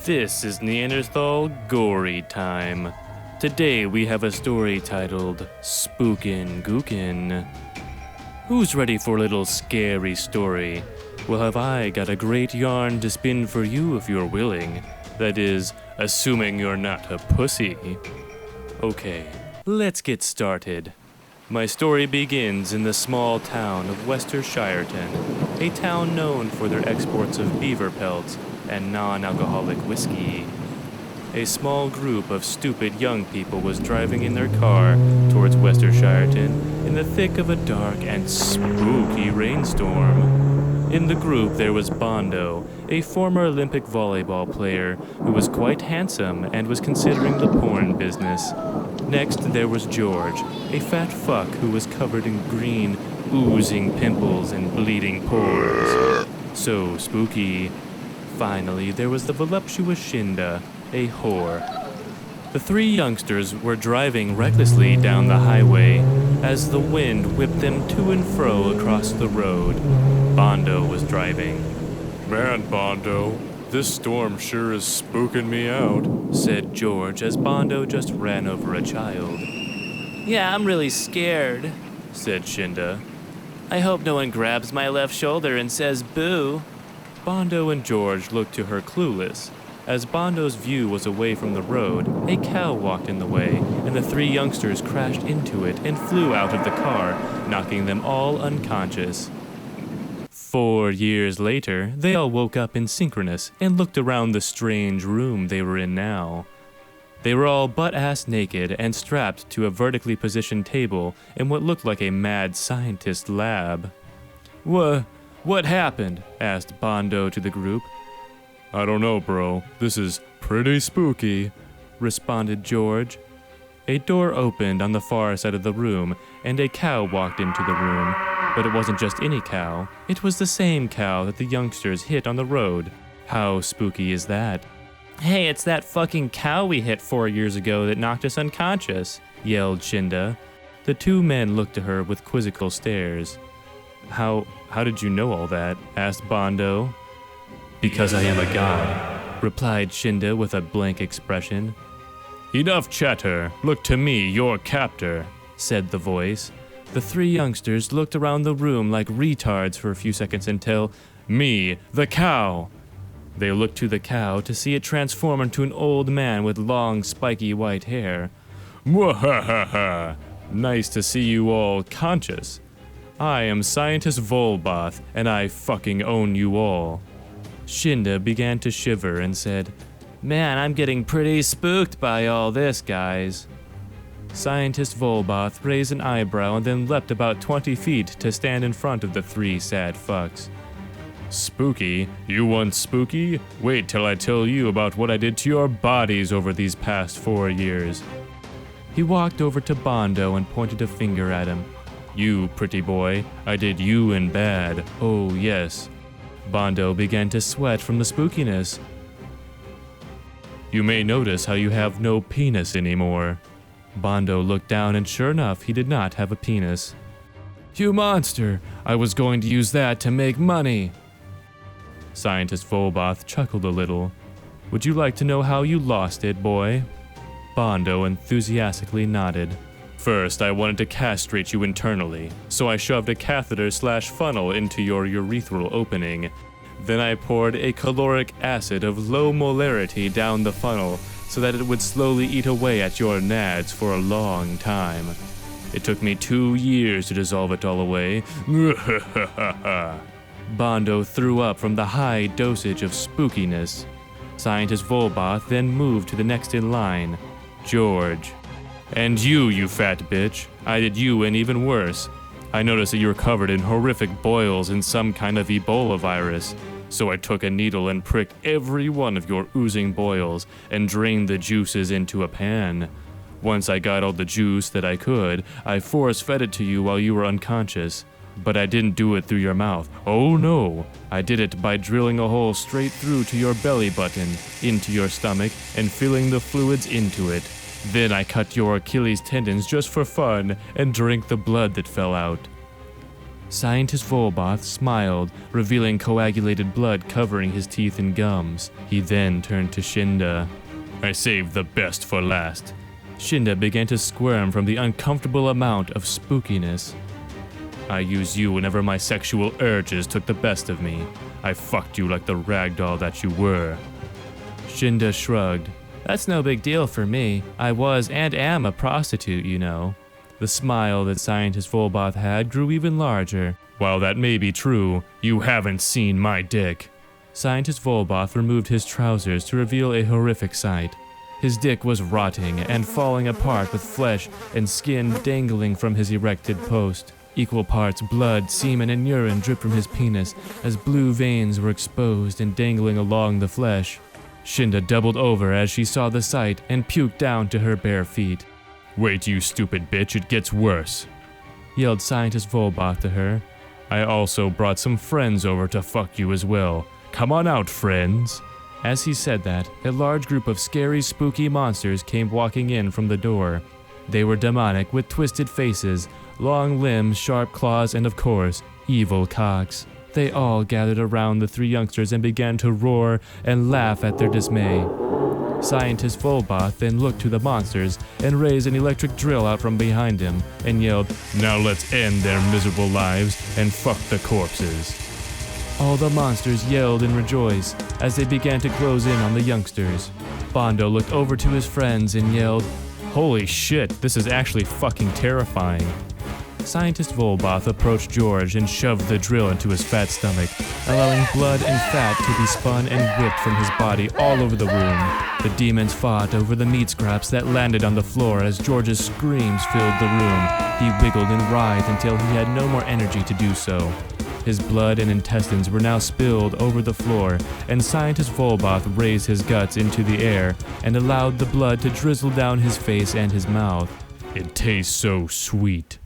This is Neanderthal Story Time. Today we have a story titled SpooknGookn. Who's ready for a little scary story? Well, have I got a great yarn to spin for you if you're willing. That is, assuming you're not a pussy. Okay, let's get started. My story begins in the small town of Westershirton, a town known for their exports of beaver pelts and non-alcoholic whiskey. A small group of stupid young people was driving in their car towards Westershirton in the thick of a dark and spooky rainstorm. In the group there was Bondo, a former Olympic volleyball player who was quite handsome and was considering the porn business. Next there was George, a fat fuck who was covered in green, oozing pimples and bleeding pores. So spooky. Finally, there was the voluptuous Shinda, a whore. The three youngsters were driving recklessly down the highway as the wind whipped them to and fro across the road. Bondo was driving. Man, Bondo, this storm sure is spooking me out, said George as Bondo just ran over a child. Yeah, I'm really scared, said Shinda. I hope no one grabs my left shoulder and says boo. Bondo and George looked to her clueless. As Bondo's view was away from the road, a cow walked in the way, and the three youngsters crashed into it and flew out of the car, knocking them all unconscious. 4 years later, they all woke up in synchronous and looked around the strange room they were in now. They were all butt-ass naked and strapped to a vertically positioned table in what looked like a mad scientist lab. What happened? Asked Bondo to the group. I don't know, bro. This is pretty spooky, responded George. A door opened on the far side of the room, and a cow walked into the room. But it wasn't just any cow. It was the same cow that the youngsters hit on the road. How spooky is that? Hey, it's that fucking cow we hit 4 years ago that knocked us unconscious, yelled Shinda. The two men looked to her with quizzical stares. How did you know all that? Asked Bondo. Because I am a god, replied Shinda with a blank expression. Enough chatter. Look to me, your captor, said the voice. The three youngsters looked around the room like retards for a few seconds until, me, the cow. They looked to the cow to see it transform into an old man with long, spiky white hair. Mwahaha! Nice to see you all conscious. I am Scientist Volboth, and I fucking own you all. Shinda began to shiver and said, Man, I'm getting pretty spooked by all this, guys. Scientist Volboth raised an eyebrow and then leapt about 20 feet to stand in front of the three sad fucks. Spooky? You want spooky? Wait till I tell you about what I did to your bodies over these past 4 years. He walked over to Bondo and pointed a finger at him. You, pretty boy, I did you in bad. Oh, yes. Bondo began to sweat from the spookiness. You may notice how you have no penis anymore. Bondo looked down and sure enough, he did not have a penis. You monster! I was going to use that to make money. Scientist Volboth chuckled a little. Would you like to know how you lost it, boy? Bondo enthusiastically nodded. First, I wanted to castrate you internally, so I shoved a catheter/funnel into your urethral opening. Then I poured a caloric acid of low molarity down the funnel so that it would slowly eat away at your nads for a long time. It took me 2 years to dissolve it all away. Bondo threw up from the high dosage of spookiness. Scientist Volboth then moved to the next in line, George. And you fat bitch. I did you in even worse. I noticed that you were covered in horrific boils in some kind of Ebola virus. So I took a needle and pricked every one of your oozing boils and drained the juices into a pan. Once I got all the juice that I could, I force-fed it to you while you were unconscious. But I didn't do it through your mouth. Oh no! I did it by drilling a hole straight through to your belly button, into your stomach, and filling the fluids into it. Then I cut your Achilles tendons just for fun and drank the blood that fell out. Scientist Volboth smiled, revealing coagulated blood covering his teeth and gums. He then turned to Shinda. I saved the best for last. Shinda began to squirm from the uncomfortable amount of spookiness. I used you whenever my sexual urges took the best of me. I fucked you like the ragdoll that you were. Shinda shrugged. That's no big deal for me. I was and am a prostitute, you know. The smile that Scientist Volboth had grew even larger. While that may be true, you haven't seen my dick. Scientist Volboth removed his trousers to reveal a horrific sight. His dick was rotting and falling apart with flesh and skin dangling from his erected post. Equal parts blood, semen, and urine dripped from his penis as blue veins were exposed and dangling along the flesh. Shinda doubled over as she saw the sight and puked down to her bare feet. Wait, you stupid bitch, it gets worse, yelled Scientist Volboth to her. I also brought some friends over to fuck you as well. Come on out, friends. As he said that, a large group of scary, spooky monsters came walking in from the door. They were demonic with twisted faces, long limbs, sharp claws, and of course, evil cocks. They all gathered around the three youngsters and began to roar and laugh at their dismay. Scientist Volboth then looked to the monsters and raised an electric drill out from behind him and yelled, Now let's end their miserable lives and fuck the corpses. All the monsters yelled and rejoiced as they began to close in on the youngsters. Bondo looked over to his friends and yelled, Holy shit, this is actually fucking terrifying. Scientist Volboth approached George and shoved the drill into his fat stomach, allowing blood and fat to be spun and whipped from his body all over the room. The demons fought over the meat scraps that landed on the floor as George's screams filled the room. He wiggled and writhed until he had no more energy to do so. His blood and intestines were now spilled over the floor, and Scientist Volboth raised his guts into the air and allowed the blood to drizzle down his face and his mouth. It tastes so sweet.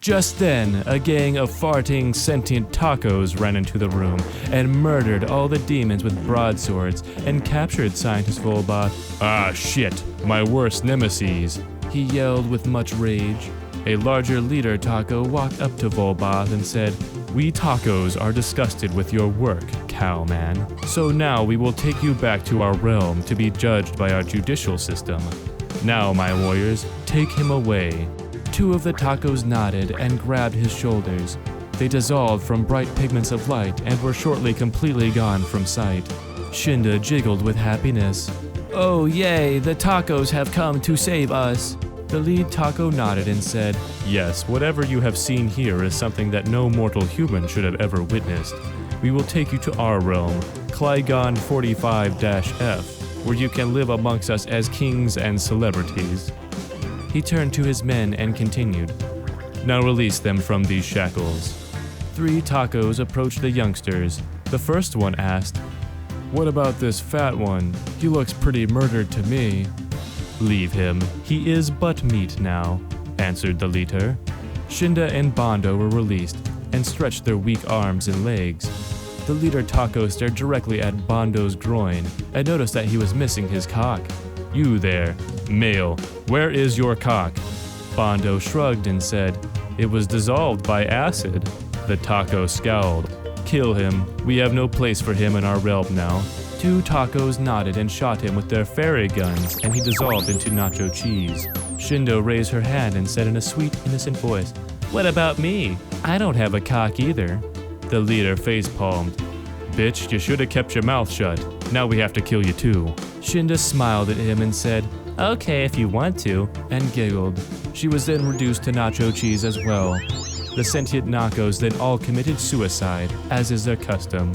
Just then, a gang of farting, sentient tacos ran into the room and murdered all the demons with broadswords and captured Scientist Volboth. Ah, shit, my worst nemesis, he yelled with much rage. A larger leader taco walked up to Volboth and said, We tacos are disgusted with your work, cowman. So now we will take you back to our realm to be judged by our judicial system. Now, my warriors, take him away. Two of the tacos nodded and grabbed his shoulders. They dissolved from bright pigments of light and were shortly completely gone from sight. Shinda jiggled with happiness. Oh yay, the tacos have come to save us. The lead taco nodded and said, Yes, whatever you have seen here is something that no mortal human should have ever witnessed. We will take you to our realm, Clygon 45-F, where you can live amongst us as kings and celebrities. He turned to his men and continued, Now release them from these shackles. 3 tacos approached the youngsters. The first one asked, What about this fat one? He looks pretty murdered to me. Leave him. He is but meat now, answered the leader. Shinda and Bondo were released and stretched their weak arms and legs. The leader taco stared directly at Bondo's groin and noticed that he was missing his cock. You there, male, where is your cock? Bondo shrugged and said, It was dissolved by acid. The taco scowled. Kill him. We have no place for him in our realm now. 2 tacos nodded and shot him with their fairy guns, and he dissolved into nacho cheese. Shindo raised her hand and said in a sweet, innocent voice, What about me? I don't have a cock either. The leader face-palmed. Bitch, you should have kept your mouth shut. Now we have to kill you too. Shinda smiled at him and said, Okay, if you want to, and giggled. She was then reduced to nacho cheese as well. The sentient Nacos then all committed suicide, as is their custom.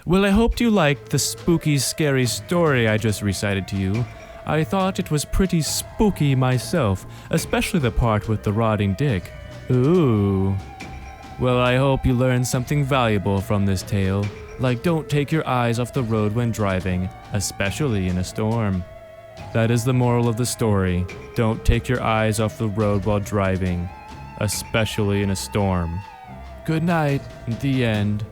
Well, I hoped you liked the spooky, scary story I just recited to you. I thought it was pretty spooky myself, especially the part with the rotting dick. Ooh. Well, I hope you learned something valuable from this tale. Like, don't take your eyes off the road when driving, especially in a storm. That is the moral of the story. Don't take your eyes off the road while driving, especially in a storm. Good night. The end.